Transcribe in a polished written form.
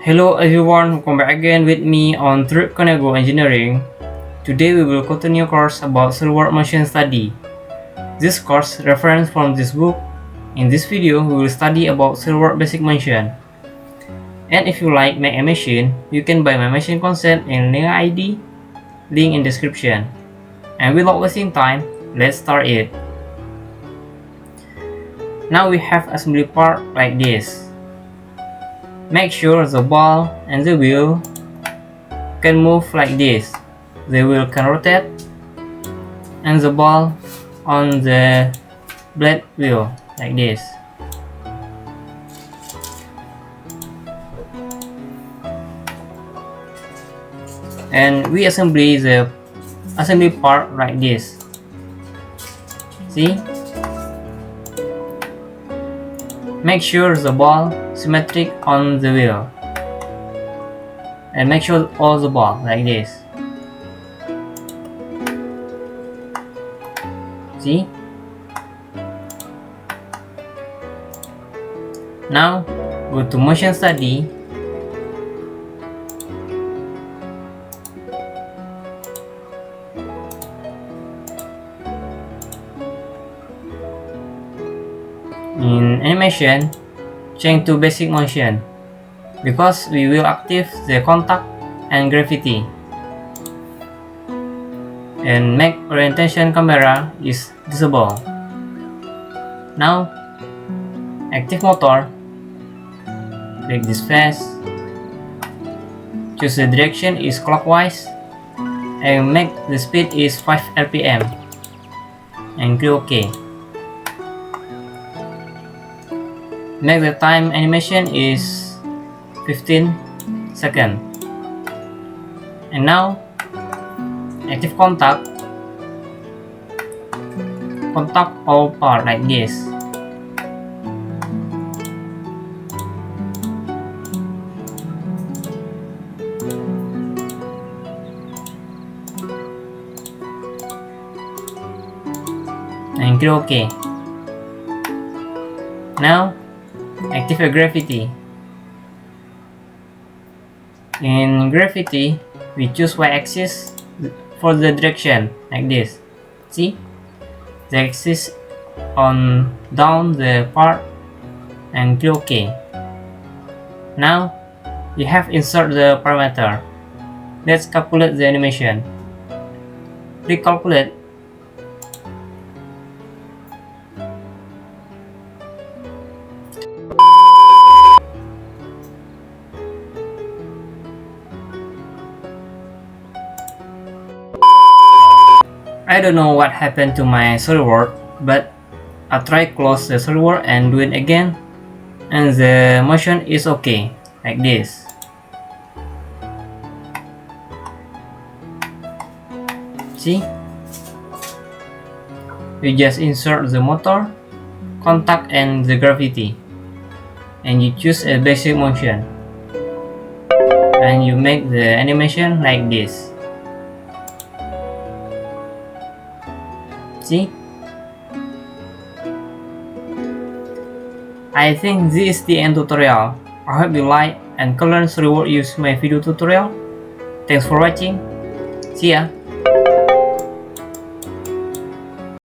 Hello everyone, welcome back again with me on third Koniago Engineering. Today we will continue course about Solidworks motion study. This course reference from this book. In this video we will study about Solidworks Baseic Motion. And if you like my animation, you can buy my machine concept in Lynk ID, link in description. And without wasting time, let's start it. Now we have assembly part like this. Make sure the ball and the wheel can move like this. The wheel can rotate and the ball on the blade wheel like this. And we assembly the assembly part like this. See? Make sure the ball symmetric on the wheel, and make sure all the ball like this. See? Now go to motion study. In animation, change to Baseic Motion because we will active the contact and gravity, and make orientation camera is visible. Now active motor, click this face, choose the direction is clockwise, and make the speed is 5 rpm and click OK. Make the time animation is 15 seconds. And now active contact all part like this. And click OK. Now active gravity. In gravity, we choose y-axis for the direction like this. See? The axis on down the part and click OK. Now you have insert the parameter. Let's calculate the animation. Click calculate. I don't know what happened to my Solidworks, but I try close the Solidworks and do it again, and the motion is okay, like this. See? You just insert the motor, contact and the gravity, and you choose a Baseic Motion, and you make the animation like this. See? I think this is the end tutorial. I hope you like and can learn Solidworks use my video tutorial. Thanks for watching. See ya!